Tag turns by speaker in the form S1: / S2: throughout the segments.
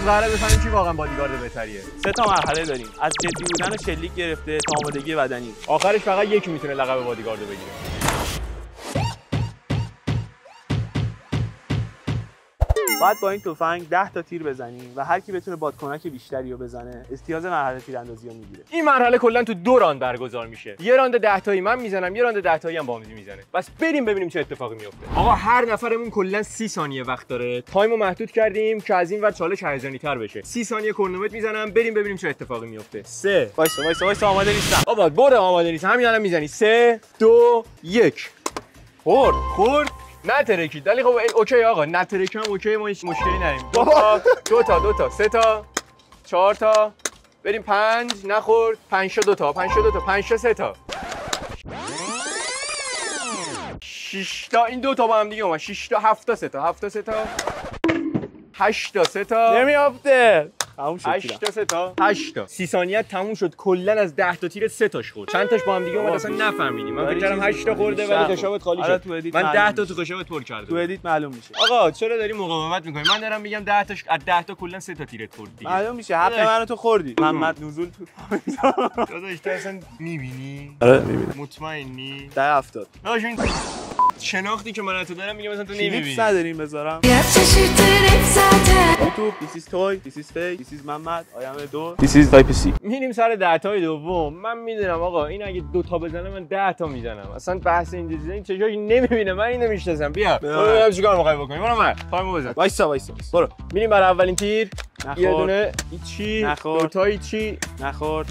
S1: امروز قراره بفهمیم کی واقعا بادیگارد بهتریه.
S2: 3 تا مرحله داریم، از جدی بودن و شلیک گرفته تا آمادگی بدنی.
S1: آخرش فقط یکی میتونه لقب بادیگارد بگیره.
S2: باید با این تفنگ 10 تا تیر بزنیم و هر کی بتونه بادکنک بیشتری رو بزنه امتیاز مرحله تیراندازی رو میگیره.
S1: این مرحله کلا تو 2 راند برگزار میشه. یه راند 10 تایی من میزنم، یه راند 10 تایی هم بامزی میزنه. بس بریم ببینیم چه اتفاقی میفته. آقا هر نفرمون کلا 30 ثانیه وقت داره. تایمو محدود کردیم که از این ور چالش هیجانی تر بشه. 30 ثانیه کرونومتر میزنم، بریم ببینیم چه اتفاقی میفته. 3
S2: وایسا آماده نیستم.
S1: آقا برو آماده نیست. همین الان میزنی. 3 2 1 خورد نه ترکید. ولی خب اوکی آقا، نه ترکم اوکی، ما هیچ مشکلی نداریم. دو تا 3 تا 4 تا بریم 5 نخورد 5 تا 2 تا 5 تا 3 تا 6 تا این 2 تا با هم دیگه اومد 6 تا 7 تا 3 تا 8 تا 3 تا
S2: نمیافته.
S1: 8 تا 3 تا 8 تا 30 ثانیه تموم شد. کلا از 10 تا تیر 3 تاش خورد. چند تاش با هم دیگه اومد اصلا نفهمیدیم. من فکر کردم 8 تا خورده ولی قشابت خالی شد. من 10 تا تو قشابت پر کردم.
S2: تو ادیت معلوم میشه.
S1: آقا چرا داری مقاومت میکنی؟ من دارم میگم 10 تاش از 10 تا کلا 3 تا تیرت خورد دیگه.
S2: معلوم میشه حق منو تو خوردی. محمد نزول تو
S1: داداش تو اصلا میبینی؟
S2: آره میبینم.
S1: مطمئنی؟
S2: 10-70.
S1: داداش این شناختی که من تو دارم میگم مثلا تو نمیبینی.
S2: کلیپس نداریم بذارم. یوتیوب this is toy this is fake this is محمد I am a door this is type C.
S1: میریم سر 10 تای دوم. من میدونم آقا این اگه 2 تا بزنه من 10 تا میزنم. اصلا بحث این دیزاین چه جایی نمیبینه. من اینو میشناسم. بیا ببینم چیکار میخوای بکنی. برو من تایمو بزن.
S2: وایسا برو.
S1: میریم برای اولین تیر. یه
S2: نخورد.
S1: دونه هیچی. 2 تا هیچی.
S2: نخورد.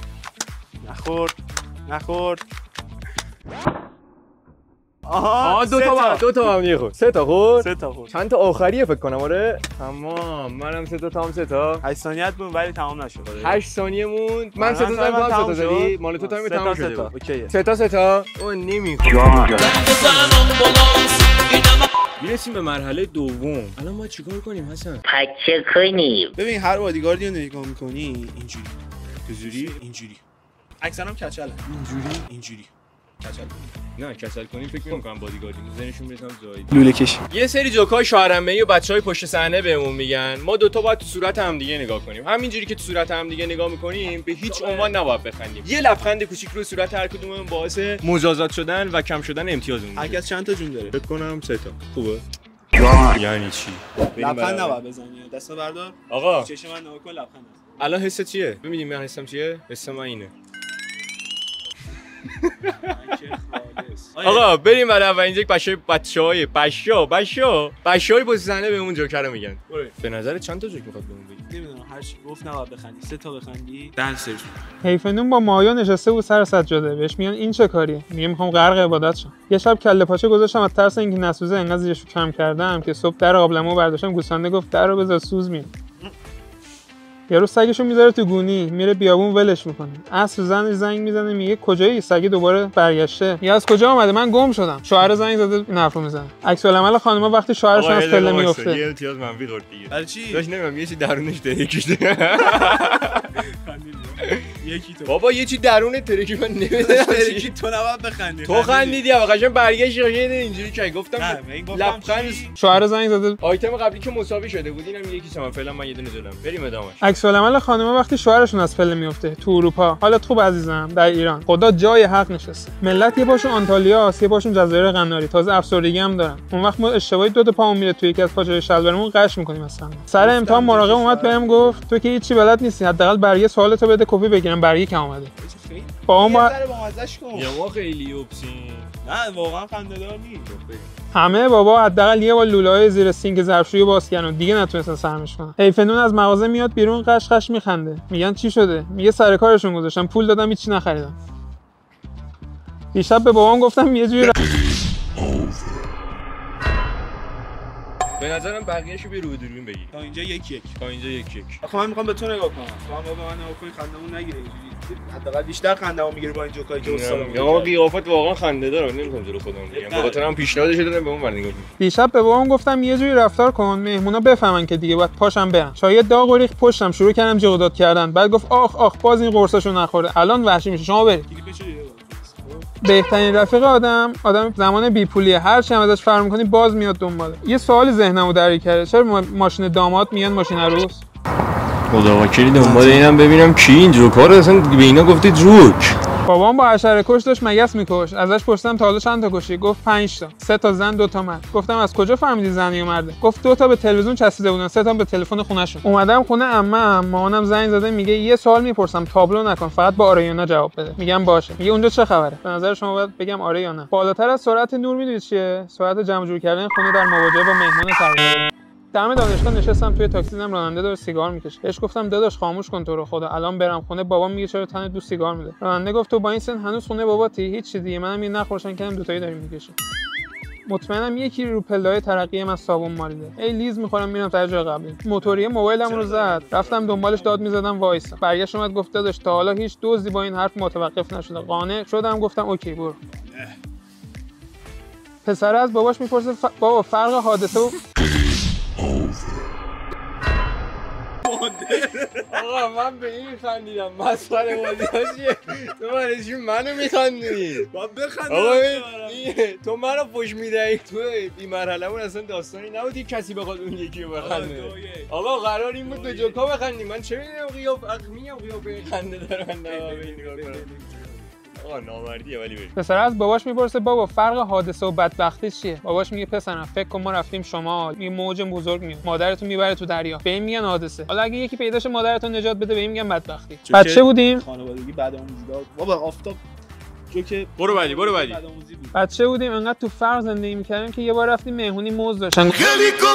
S1: آها 2 تا هم دیگه خورد. 3 تا خورد.
S2: 3 تا خورد.
S1: چند تا آخریه فکر کنم. آره تمام. منم 3 تا تام 3 تا
S2: 8 ثانیه بود ولی تمام نشد.
S1: 8 ثانیه موند. من 3 تا زدم تو 3 تا زدی. مال تو تایم تمام شده.
S2: اوکیه.
S1: 3 تا اون نمیخواد. میرسیم به مرحله دوم. الان ما چیکار کنیم حسن؟
S3: پچه کنیم.
S2: ببین هر بادیگاردی رو نگاه می‌کنی اینجوری اکثرا کچل اینجوری کچل
S1: نه کسل کنیم فکر نمی‌کنم بادیگاردی زنشون میرسم زاید
S2: لوله کشی.
S1: یه سری جوکای شاهرمه‌ای و بچهای پشت صحنه بهمون میگن ما دوتا باید تو صورت هم دیگه نگاه کنیم. همینجوری که تو صورت هم دیگه نگاه میکنیم به هیچ عنوان نباید بخندیم. یه لبخند کوچیک روی صورت هر کدوممون باعث مجازات شدن و کم شدن امتیازمون میشه.
S2: هر کس چند تا جون داره؟
S1: فکر کنم 3 تا. خوبه؟ یعنی چی؟
S2: لبخند نباید بزنی. دستو بردار.
S1: آقا
S2: چشم من نگاه کن لبخند.
S1: الان حس چیه؟ ببینید من حسم چیه؟ حس من اینه. آقا بریم برای اولین یک بچه‌های پشت صحنه بهمون جوکر رو میگن. به نظر چند تا جوک میخواد بهمون بگی؟
S2: نمیدونم هر چی گفت نباید بخندی. 3 تا بخندی 10 سرش.
S4: حیفنون با مایا نشسته بود سر سجاده. بهش میگن این چه کاریه؟ میگه میخوام غرق عبادت شم. یه شب کله پاچه گذاشتم از ترس اینکه نسوزه انقدر زیرشو کم کردم که صبح در قابلمه‌و برداشتم گوسفنده گفت درو بذار سوز میاد. یارو سگشو میذاره تو گونی میره بیابون ولش میکنه. عصر زنش زنگ میزنه میگه کجایی؟ سگ دوباره برگشته. یا از کجا اومده؟ من گم شدم. شوهر زنگ زده این حرفو میزنه. عکس العمل خانوما وقتی شوهرشون از پله میفته.
S1: یه امتیاز منفی خورد دیگه.
S2: برای چی؟
S1: داش نمیدونم یه چیزی درونش ترکیده.
S2: یکی تو.
S1: بابا یه چی درون ترکی من نمیدونم.
S2: ترکی تو نباید بخندی.
S1: تو خندیدی آقا قشنگ برگشت اینجوری که گفتم لبخند.
S4: شوهر زنگ زده.
S1: آیتم قبلی که مساوی شده بود اینم یکی سام فعلا من یه دونه جلوم. بریم ادامهش.
S4: عکس العمل خانوما وقتی شوهرشون از پله میفته تو اروپا. حالت خوب عزیزم در ایران. خدا جای حق نشسته. ملت یه پاشون آنتالیا، یه پاشون جزایر قناری، تازه افسردگی هم دارن. اون وقت ما اشتباهی 2 تا پامون میره توی یکی از پاچه شلوارمون قش میکنیم مثلا. سر امتحان مراقب اومد بهم گفت تو که هیچی بلد نیستی حداقل برگه سوالتو بده کپی بگیرم برگه کم اومده. با اون
S2: با مزهش کن.
S1: یا ما خیلی اوبسین.
S2: نه واقعا خنده‌دار نیست.
S4: همه بابا حداقل یه بار لوله‌های زیر سینک ظرفشویی باز کردن و دیگه نتونستن سرمش کنن. حیفنون از مغازه میاد بیرون قشقش میخنده. میگن چی شده؟ میگه سر کارشون گذاشتم پول دادم هیچی نخریدم. دیشب به بابام گفتم یه جوری
S1: به نظرم بقیه‌شو بی رو دوربین بگی.
S2: تا اینجا یک.
S1: آخه
S2: من میخوام به تو نگاه کنم. تو هم به من نگاه کنی خندمون نگیره اینجوری. حداقل بیشتر خندمو میگیره با این جوکایی که استاد میگه.
S1: آقا قیافت واقعا خنده داره. نمی‌تونم جلو خودم بگم. به خاطر هم پیشنهادش دادم به اون ور نگاه کنی.
S4: دیشب به بابام گفتم یه جوری رفتار کن مهمونا بفهمن که دیگه باید پاشم برم. چای داغ و ریخت پشتم شروع کردم جیغ و داد کردن. بعد گفت آخ باز این قرصاشو نخوره. الان وحشی میشه. شما برید. بهترین رفیق آدم زمان بی پولیه. هر چی هم ازش فرار می‌کنی باز میاد دنباله. یه سوال ذهنمو درگیر کرده. چرا ماشین داماد میگن ماشین عروس؟
S1: خدا وکیلی دنبال اینم ببینم کی این جوکا رو اصلا به اینا گفته جوک.
S4: بابام با حشره کش داشت مگس میکش. ازش پرسیدم تا حالا چند تا کشی؟ گفت 5 تا. 3 تا زن 2 تا مرد. گفتم از کجا فهمیدی زنی و مرده؟ گفت 2 تا به تلویزیون چسبیده بودن، 3 تا به تلفن خونه‌شون. اومدم خونه عمم، مامانم زنگ زده میگه یه سوال میپرسم تابلو نکن، فقط با آره یا نه جواب بده. میگم باشه. میگه اونجا چه خبره؟ به نظر شما باید بگم آره یا نه؟ بالاتر از سرعت نور میدونید چیه؟ سرعت جمع جور کردن خونه در مواجهه با مهمان تغییر. دم دانشگاه نشستم توی تاکسی، دیدم راننده داره سیگار میکشه. بهش گفتم داداش خاموش کن تو رو خدا، الان برم خونه بابام میگه چرا تنت دو سیگار میده. راننده گفت تو با این سن هنوز خونه باباتی؟ هیچ چیزی دیگه، منم یه نخ روشن کردم دوتایی داریم میکشیم. مطمئنم یکی رو پله‌های ترقی من صابون مالیده. ای لیز میخورم میرم تا جای قبلی. موتوری موبایلم رو زد، رفتم دنبالش داد میزدم وایسا. برگشت اومد گفت داداش تا حالا هیچ دزدی با این حرف متوقف نشده. قانع شدم گفتم اوکی برو. پسر از باباش میپرسه بابا فرق حادثه و
S1: آقا من به این خندیدم، مسخره بازی‌ها چیه؟ تو برای منو میخندی؟
S2: باید بخندم.
S1: آقا تو منو فوش میدهی، تو این مرحله‌مون اصلا داستانی نبودی کسی بخواد اون یکی رو بخنده. آقا قرار این بود به جوکا بخندی، من چه میدونم قیافه خنده داره من نگاه کنم. آقا نامردیه ولی بریم.
S4: پسر از باباش میپرسه بابا فرق حادثه و بدبختی چیه؟ باباش میگه پسرم فکر کن ما رفتیم شمال، یه موج بزرگ میاد مادرتو میبره تو دریا، به این میگن حادثه. حالا اگه یکی پیداش مادرتو نجات بده به این میگن بدبختی. بچه بودیم
S2: خانوادگی بعد آموزی داد. بابا آفتاب جوکه
S1: برو بعدی.
S4: بچه بودیم انقدر تو فرق زندگی میکردیم که یه بار رفتیم مهمونی موز داشتن.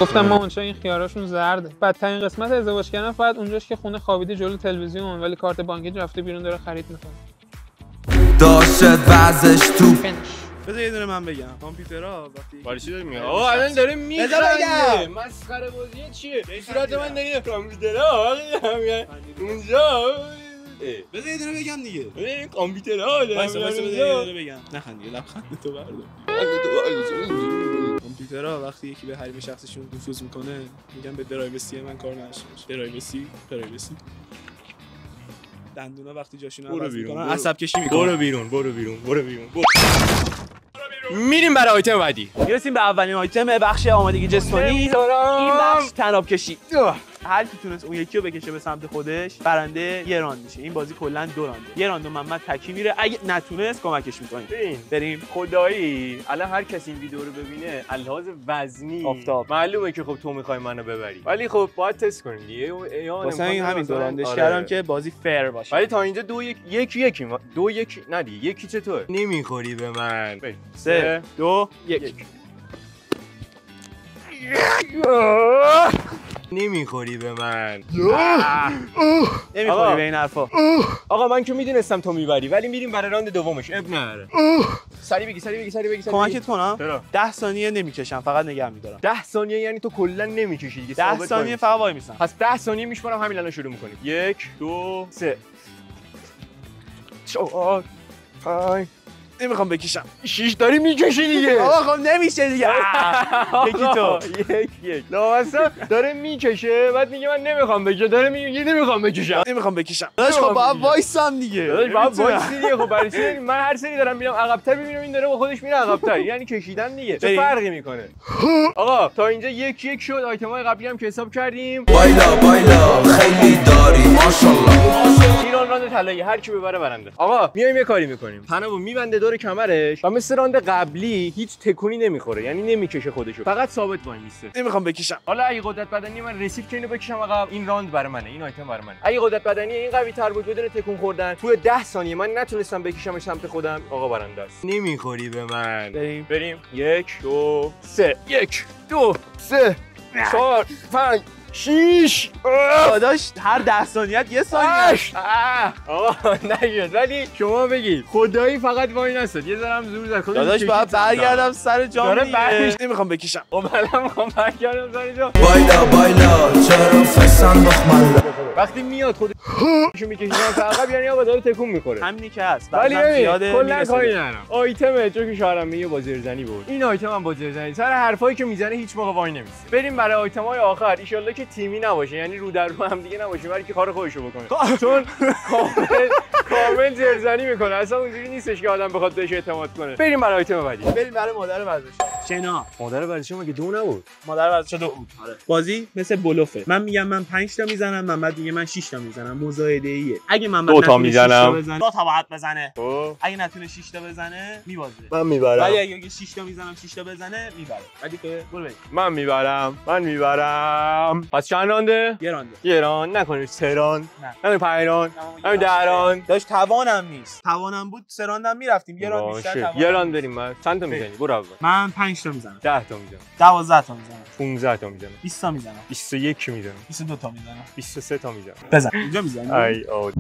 S4: گفتم مامانچا این خیاراشون زرده. بدترین قسمت ازدواج کردن فقط اونجاش که خونه خوابیده جلو تلویزیون ولی کارت بانکی رفته بیرون داره خرید میکنه.
S3: داشت وزش تو
S2: بذار یه دونه من بگم کامپیوترها وقتی
S1: برای چی داری میگه؟ آقا الان داره میخنده. مسخره بازیه چیه؟ صورت من نگید کامپیوترها اونجا.
S2: بذار یه دونه بگم دیگه.
S1: ببین کامپیوترها
S2: وایسا بذار یه دونه بگم. نخند دیگه لبخند تو بردار. کامپیوترها وقتی یکی به حریم شخصیشون نفوذ میکنه میگن به پرایوسی من کار نشه. پرایوسی دندونا وقتی جاشون عوض میکنن عصب کشی میکنن.
S1: برو بیرون. میریم برای آیتم بعدی.
S2: میرسیم به اولین آیتم بخش آمادگی جسمانی. این بخش تناب کشی. هر کی تونست اون یکی رو بکشه به سمت خودش برنده یه راند میشه. این بازی کلا 2 رانده. یه راند محمد تکی میره، اگه نتونست کمکش میکنیم. بریم.
S1: خدایی الان هر کسی این ویدیو رو ببینه الهاز وزنی
S2: آفتاب
S1: معلومه که خب تو میخوای منو ببری، ولی خب باید تست کنیم دیگه.
S2: واسه این همین 2 راندش کردم که بازی فیر باشه.
S1: ولی تا اینجا 2-1 نه دیگه یکی چطور نمیخوری به من.
S2: 3 2 1
S1: نمیخوری به من.
S2: نمیخوری به این حرفا.
S1: آقا من که میدونستم تو میبری، ولی میریم برای راند دومش. اب نره. سری بگی.
S2: کمکت کنم؟ 10 ثانیه نمیکشم، فقط نگه میدارم.
S1: 10 ثانیه یعنی تو کلا نمیکشی دیگه.
S2: 10 ثانیه فقط وای میسم.
S1: پس 10 ثانیه میشمارم، همین الان شروع میکنیم. 1 2 3 4 5
S2: نمیخوام بکشم.
S1: 6 داری میکشی دیگه.
S2: آقا خب نمیشه دیگه. یکی تو.
S1: 1 لامصب داره میکشه، بعد میگه من نمیخوام بکشم، داره میگه نمیخوام بکشم.
S2: داداش خب باید وایسم دیگه.
S1: داداش باید وایسی دیگه. خب برای چی من هر سری دارم میرم عقب‌تر، ببینم این داره با خودش میره عقب‌تر، یعنی کشیدن دیگه. چه فرقی میکنه؟ آقا تا اینجا 1-1 شد. آیتم‌های قبلی هم که حساب کردیم.
S3: بایلا خیلی داری ماشاءالله.
S1: ایران راند طلایی، هر کی ببره برنده. آقا میایم یه کاری میکنیم. تنابو میبنده دور کمرش و مثل راند قبلی هیچ تکونی نمیخوره، یعنی نمیکشه خودشو، فقط ثابت وای میسته.
S2: نمیخوام بکشم.
S1: حالا اگه قدرت بدنی من رسید که اینو بکشم عقب، این راند برای منه، این آیتم برای منه. اگه قدرت بدنی این قوی تر بود بدون تکون خوردن، تو 10 ثانیه من نتونستم بکشمش سمت خودم، آقا برنده است. نمیخوری به من. بریم 1 2 3 1 2 3 4 5 6
S2: داداش هر 10 ثانیه یه ثانیه.
S1: آقا نگید، ولی شما بگید خدایی فقط وای نستاد. یه ذره هم زور زد.
S2: داداش باید برگردم سر جام دیگه. نمیخوام بکشم.
S1: خب الان میخوام برگردم سر جام.
S3: بایلا چرا فسان بخمل.
S1: وقتی میاد خودشو میکشیدن تا عقب، یعنی آقا داره تکون میخوره.
S2: همینی که هست.
S1: ولی کلا کاری ندارم. آیتم جو که شهرم میگه با زرزنی بود. این آیتم هم با زرزنی. سر حرفایی که میزنه هیچ موقع وای نمیسته. بریم برای آیتم‌های آخر. ان شاءالله که تیمی نباشه، یعنی رو در رو هم دیگه نباشه، ولی که کار خودشو بکنه. چون کامل زرزنی میکنه. اصلا اونجوری نیستش که آدم بخواد بهش اعتماد کنه. بریم برای آیتم بعدی.
S2: بریم برای مادر ورزش. شنا.
S1: مادر ورزشی مگه 2 نبود؟
S2: مادر ورزش 2 بود. آره. بازی مثل بلوفه. من میگم من 5 تا میزنم، محمد میگه من 6 تا میزنم. مزایده ایه. اگه محمد
S1: 2 تا میزنم.
S2: 2 تا باید بزنه.
S1: خب
S2: اگه نتونه 6 تا بزنه میبازه.
S1: من میبرم.
S2: ولی اگه 6 تا میزنم 6 تا بزنه میبره. ولی که برو بریم.
S1: من میبرم. پس چند رانده؟
S2: یه رانده.
S1: یه راند نکنید 3 راند.
S2: نه.
S1: همین 5 راند. همین 10 راند.
S2: داشت توانم نیست. توانم بود 3 راندم میرفتیم. یه راند بیشتر توانم.
S1: یه راند بریم. من چند تا میزنی؟ برو اول.
S2: من 5 تا میزنم.
S1: 10 تا میزنم.
S2: 12 تا میزنم.
S1: 15 تا میزنم.
S2: 20 تا میزنم.
S1: 21 میزنم.
S2: 22 تا میزنم.
S1: 23 تا میزنم.
S2: بزن. اینجا میزنی.
S1: ای آ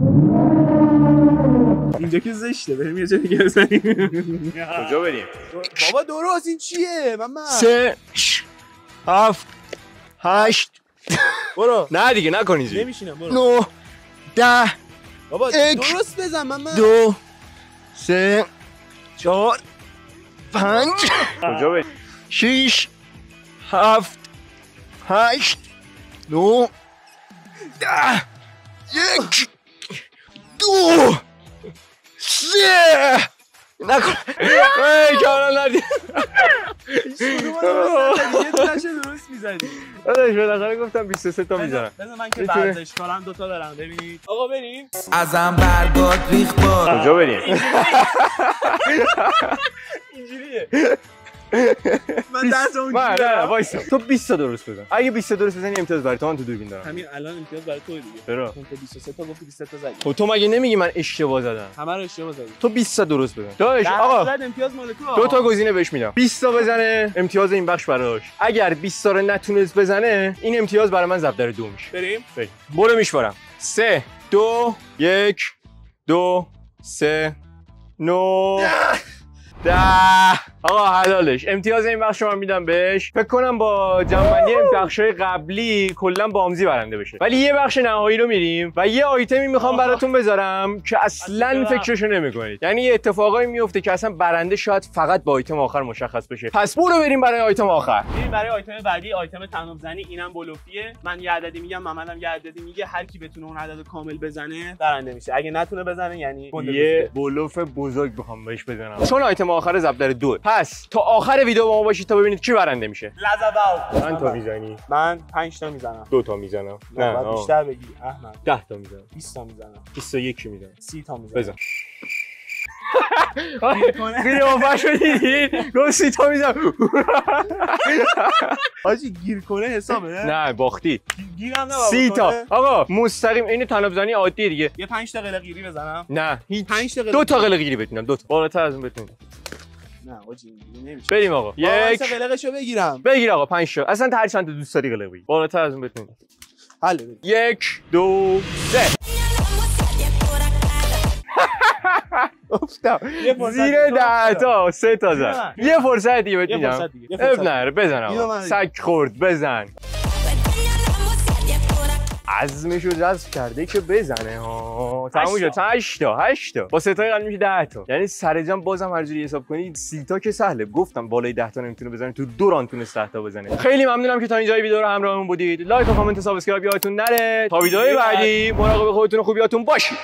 S2: اینجا که زشته. بریم یه جا دیگه بزنیم.
S1: کجا بریم؟
S2: بابا درست این چیه؟ من
S1: 3 7 8
S2: برو.
S1: نه دیگه نکنید.
S2: نمیشینم برو.
S1: 9 10
S2: بابا
S1: یک.
S2: درست بزن من
S1: 2 3 4 5 کجا بریم؟ 6 7 8 9 10 1 2 3 نکن ای کارا ندید
S2: یه دونش درست میزنی.
S1: داداش بالاخره گفتم 23 تا میزنم.
S2: بزن من که ورزشکارم 2 تا دارم ببینید. آقا بریم.
S3: ازم برگات ریخ بار
S1: کجا بریم؟
S2: اینجوریه. من 10 تا
S1: نه
S2: اونجوری.
S1: وایسا تو 20 تا درست بزن. اگه 20 تا درست بزنی امتیاز برای تو من تو دوربین دارم.
S2: همین الان امتیاز برای تو دیگه.
S1: چرا؟
S2: تو 23 تا گفتی 23 تا زدی.
S1: خب تو مگه نمیگی من اشتباه زدم؟
S2: همه رو اشتباه زدی.
S1: تو 20 تا درست بزن. داداش آقا
S2: امتیاز مال تو.
S1: 2 تا گزینه بهش میدم. 20 تا بزنه امتیاز این بخش براش. اگر 20 تا رو نتونست بزنه این امتیاز برای من ضرب در 2 میشه.
S2: بریم.
S1: برو میشمارم. 3 2 1 2 3 9 10 آقا حلالش. امتیاز این بخش من میدم بهش. فکر کنم با جمع‌بندی این بخشای قبلی کلا بامزی برنده بشه. ولی یه بخش نهایی رو میریم و یه آیتمی میخوام براتون بذارم که اصلا فکرشو نمیکنید. یعنی یه اتفاقایی میفته که اصلا برنده شاید فقط با آیتم آخر مشخص بشه. پس برو بریم برای آیتم آخر.
S2: بریم برای آیتم بعدی. آیتم تناب زنی. اینم بلوفیه. من یه عددی میگم، محمدم یه عددی میگه. هر کی بتونه اون عدد کامل بزنه برنده میشه. اگه نتونه بزنه یعنی
S1: یه بلوف بزرگ بخوام بهش بزنم. چون آیتم آخر ضرب در 2. پس تا آخر ویدیو با ما باشید تا ببینید کی برنده میشه.
S2: لزباو.
S1: چند تا میزنی؟
S2: من 5 تا میزنم.
S1: 2 تا میزنم.
S2: نه بیشتر بگی احمد.
S1: 10 تا میزنم.
S2: 20 تا میزنم.
S1: 21 میزنم.
S2: 30 تا میزنم.
S1: بزن. قیافه‌شو دیدی؟ گفت 30 تا میزنم.
S2: حاجی گیر کنه حسابه.
S1: نه باختی.
S2: گیرم نه.
S1: 30 تا. آقا مستقیم این تناب زنی عادیه دیگه.
S2: یه 5 تا قلقیری بزنم.
S1: نه هیچ.
S2: 5 تا
S1: 2 تا قلقیری بتونم. 2 تا. بالاتر از اون بتونم.
S2: نه حاجی اینجوری نمیشه.
S1: بریم آقا. یک
S2: قلقشو بگیرم.
S1: بگیر آقا 5 تا. اصلا هر چند تا دوست داری قلق بگیر. بالاتر از اون بتونم.
S2: حل.
S1: 1 2 3 افتم زیر 10 تا 3 تا زد. یه فرصت دیگه بهت میدم. اب نره بزن آقا. سگ خورد بزن. عزمشو جذب کرده که بزنه ها. تموم شد. 8 تا با 3 تا قلب میشه 10 تا. یعنی سرجم بازم هر جوری حساب کنی 30 تا که سهله. گفتم بالای 10 تا نمیتونه بزنه. تو 2 راند تونست 10 تا بزنه. خیلی ممنونم که تا اینجای ویدیو رو همراهمون بودید. لایک و کامنت و سابسکرایب یادتون نره. تا ویدیوهای بعدی مراقب خودتون و خوبیاتون باشید.